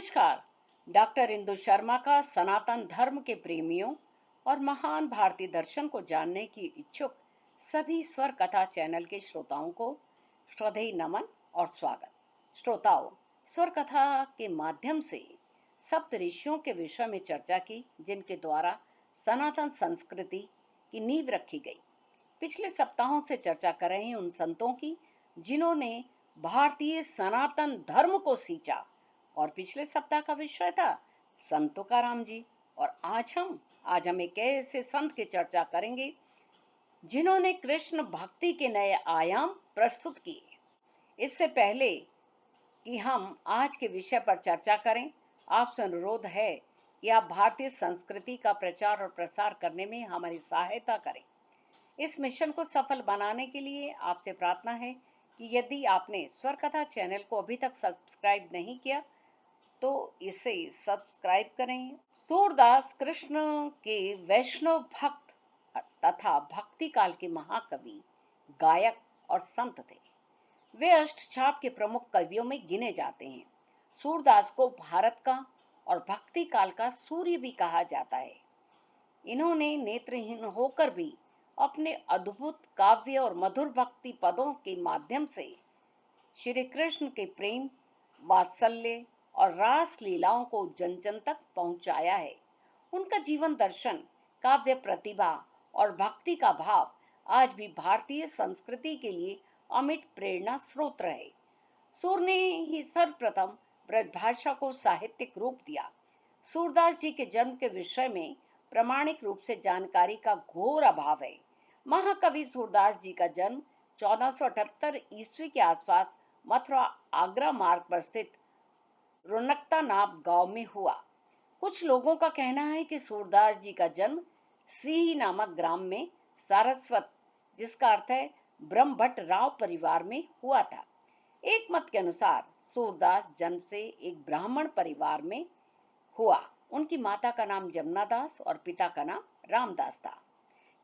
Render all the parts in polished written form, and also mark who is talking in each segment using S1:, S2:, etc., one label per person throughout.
S1: नमस्कार। डॉक्टर इंदु शर्मा का सनातन धर्म के प्रेमियों और महान भारतीय दर्शन को जानने की इच्छुक सभी स्वर कथा चैनल के श्रोताओं को श्रद्धेय नमन और स्वागत। श्रोताओं, स्वर कथा के माध्यम से सप्त ऋषियों के विषय में चर्चा की, जिनके द्वारा सनातन संस्कृति की नींव रखी गई। पिछले सप्ताहों से चर्चा कर रहे हैं उन संतों की जिन्होंने भारतीय सनातन धर्म को सींचा, और पिछले सप्ताह का विषय था संत तुकाराम जी। और आज हम एक ऐसे संत की चर्चा करेंगे जिन्होंने कृष्ण भक्ति के नए आयाम प्रस्तुत किए। इससे पहले कि हम आज के विषय पर चर्चा करें, आपसे अनुरोध है कि आप भारतीय संस्कृति का प्रचार और प्रसार करने में हमारी सहायता करें। इस मिशन को सफल बनाने के लिए आपसे प्रार्थना है कि यदि आपने स्वर कथा चैनल को अभी तक सब्सक्राइब नहीं किया तो इसे सब्सक्राइब करें। सूरदास कृष्ण के वैष्णव भक्त तथा भक्ति काल के महाकवि, गायक और संत थे। वे अष्टछाप के प्रमुख कवियों में गिने जाते हैं। सूरदास को भारत का और भक्ति काल का सूर्य भी कहा जाता है। इन्होंने नेत्रहीन होकर भी अपने अद्भुत काव्य और मधुर भक्ति पदों के माध्यम से श्री कृष्ण के प्रेम, वात्सल्य और रास लीलाओं को जन जन तक पहुंचाया है। उनका जीवन दर्शन, काव्य प्रतिभा और भक्ति का भाव आज भी भारतीय संस्कृति के लिए अमिट प्रेरणा स्रोत रहे। सूर ने ही सर्वप्रथम ब्रजभाषा को साहित्यिक रूप दिया। सूरदास जी के जन्म के विषय में प्रामाणिक रूप से जानकारी का घोर अभाव है। महाकवि सूरदास जी का जन्म 1478 ईस्वी के आसपास मथुरा आगरा मार्ग पर स्थित रोनकता नाम गांव में हुआ। कुछ लोगों का कहना है कि सूरदास जी का जन्म सीही नामक ग्राम में सारस्वत, जिसका अर्थ है ब्रह्मभट्ट राव परिवार में हुआ था। एक मत के अनुसार सूरदास जन्म से एक ब्राह्मण परिवार में हुआ। उनकी माता का नाम जमुना दास और पिता का नाम रामदास था।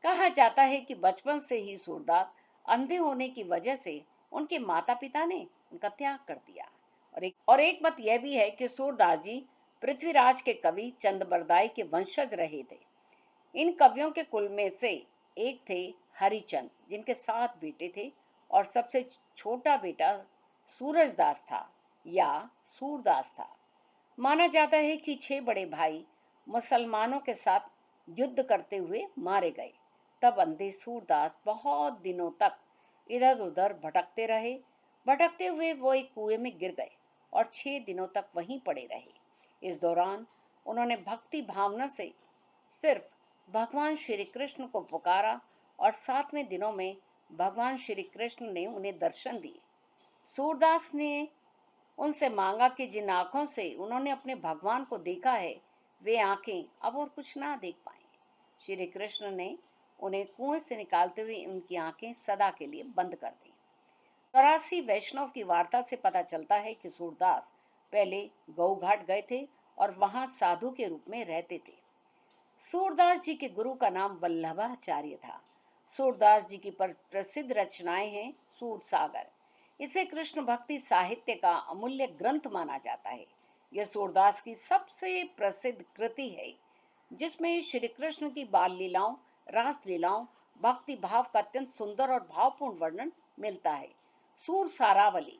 S1: कहा जाता है कि बचपन से ही सूरदास अंधे होने की वजह से उनके माता पिता ने उनका त्याग कर दिया। और एक मत यह भी है कि सूरदास जी पृथ्वीराज के कवि चंद्रबरदाई के वंशज रहे थे। इन कवियों के कुल में से एक थे हरिचंद, जिनके 7 बेटे थे और सबसे छोटा बेटा सूरजदास था या सूरदास था। माना जाता है कि 6 बड़े भाई मुसलमानों के साथ युद्ध करते हुए मारे गए। तब अंधे सूरदास बहुत दिनों तक इधर उधर भटकते रहे। भटकते हुए वो एक कुएं में गिर गए और 6 दिनों तक वहीं पड़े रहे। इस दौरान उन्होंने भक्ति भावना से सिर्फ भगवान श्री कृष्ण को पुकारा और 7वें दिनों में भगवान श्री कृष्ण ने उन्हें दर्शन दिए। सूरदास ने उनसे मांगा कि जिन आंखों से उन्होंने अपने भगवान को देखा है, वे आंखें अब और कुछ ना देख पाए। श्री कृष्ण ने उन्हें कुएं से निकालते हुए उनकी आंखें सदा के लिए बंद कर दी। 84 वैष्णव की वार्ता से पता चलता है कि सूरदास पहले गौघाट गए थे और वहां साधु के रूप में रहते थे। सूरदास जी के गुरु का नाम वल्लभाचार्य था। सूरदास जी की प्रसिद्ध रचनाएं हैं सूर सागर। इसे कृष्ण भक्ति साहित्य का अमूल्य ग्रंथ माना जाता है। यह सूरदास की सबसे प्रसिद्ध कृति है, जिसमें श्री कृष्ण की बाल लीलाओं, रास लीलाओं, भक्ति भाव का अत्यंत सुंदर और भावपूर्ण वर्णन मिलता है। सूर सारावली,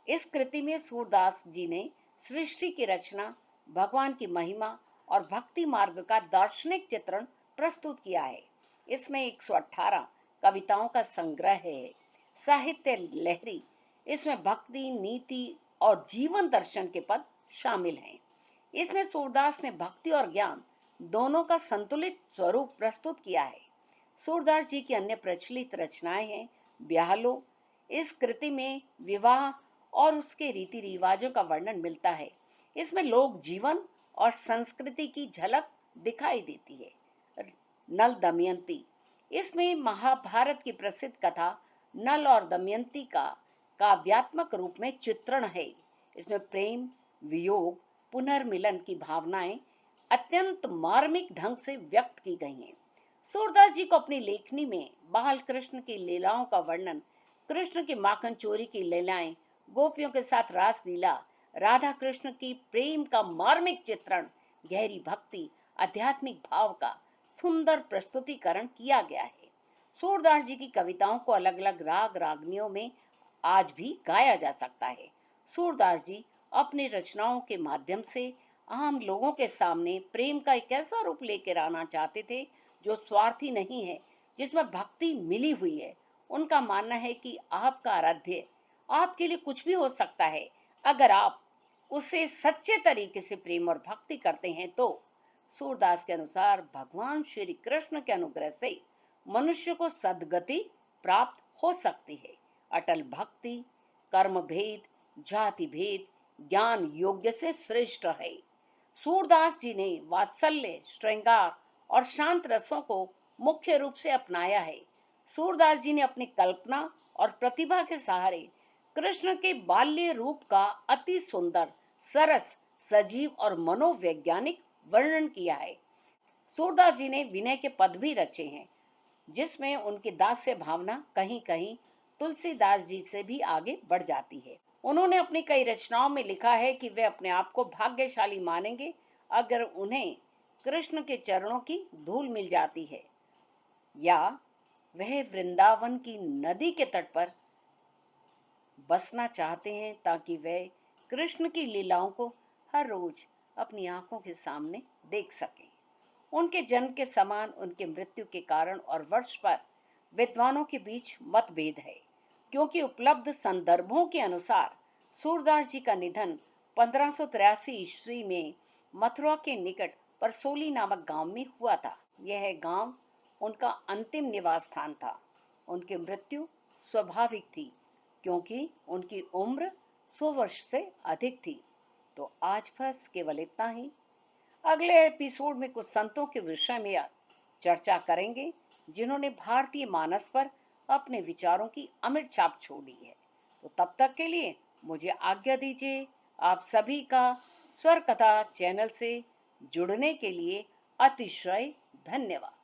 S1: इस कृति में सूरदास जी ने सृष्टि की रचना, भगवान की महिमा और भक्ति मार्ग का दार्शनिक चित्रण प्रस्तुत किया है। इसमें 118 कविताओं का संग्रह है। साहित्य लहरी, इसमें भक्ति, नीति और जीवन दर्शन के पद शामिल हैं। इसमें सूरदास ने भक्ति और ज्ञान दोनों का संतुलित स्वरूप प्रस्तुत किया है। सूरदास जी की अन्य प्रचलित रचनाएं हैं ब्याहलो। इस कृति में विवाह और उसके रीति रिवाजों का वर्णन मिलता है। इसमें लोक जीवन और संस्कृति की झलक दिखाई देती है। नल दमयंती, इसमें महाभारत की प्रसिद्ध कथा नल और दमयंती का काव्यात्मक रूप में चित्रण है। इसमें प्रेम, वियोग, पुनर्मिलन की भावनाएं अत्यंत मार्मिक ढंग से व्यक्त की गई हैं। सूरदास जी को अपनी लेखनी में बाल कृष्ण की लीलाओं का वर्णन, कृष्ण की माखन चोरी की लीलाएं, गोपियों के साथ रास लीला, राधा कृष्ण की प्रेम का मार्मिक चित्रण, गहरी भक्ति, आध्यात्मिक भाव का सुंदर प्रस्तुतिकरण किया गया है। सूरदास जी की कविताओं को अलग अलग राग रागनियों में आज भी गाया जा सकता है। सूरदास जी अपनी रचनाओं के माध्यम से आम लोगों के सामने प्रेम का एक ऐसा रूप लेकर आना चाहते थे जो स्वार्थी नहीं है, जिसमें भक्ति मिली हुई है। उनका मानना है कि आपका आराध्य आपके लिए कुछ भी हो सकता है, अगर आप उसे सच्चे तरीके से प्रेम और भक्ति करते हैं तो। सूरदास के अनुसार भगवान श्री कृष्ण के अनुग्रह से मनुष्य को सद्गति प्राप्त हो सकती है। अटल भक्ति कर्म भेद, जाति भेद, ज्ञान योग्य से श्रेष्ठ है। सूरदास जी ने वात्सल्य, श्रृंगार और शांत रसों को मुख्य रूप से अपनाया है। सूरदास जी ने अपनी कल्पना और प्रतिभा के सहारे कृष्ण के बाल्य रूप का अति सुंदर, सरस, सजीव और मनोवैज्ञानिक वर्णन किया है। सूरदास जी ने विनय के पद भी रचे हैं, जिसमें उनकी दास्य भावना कहीं कहीं तुलसीदास जी से भी आगे बढ़ जाती है। उन्होंने अपनी कई रचनाओं में लिखा है कि वे अपने आप को भाग्यशाली मानेंगे अगर उन्हें कृष्ण के चरणों की धूल मिल जाती है, या वह वृंदावन की नदी के तट पर बसना चाहते हैं ताकि वे कृष्ण की लीलाओं को हर रोज अपनी आंखों के सामने देख सकें। उनके जन्म के समान उनके मृत्यु के कारण और वर्ष पर विद्वानों के बीच मतभेद है, क्योंकि उपलब्ध संदर्भों के अनुसार सूरदास जी का निधन 1583 ईस्वी में मथुरा के निकट परसोली नामक गांव में हुआ था। यह गांव उनका अंतिम निवास स्थान था। उनकी मृत्यु स्वाभाविक थी, क्योंकि उनकी उम्र 100 वर्ष से अधिक थी। तो आज बस केवल इतना ही। अगले एपिसोड में कुछ संतों के विषय में चर्चा करेंगे, जिन्होंने भारतीय मानस पर अपने विचारों की अमिट छाप छोड़ी है। तो तब तक के लिए मुझे आज्ञा दीजिए। आप सभी का स्वर कथा चैनल से जुड़ने के लिए अतिशय धन्यवाद।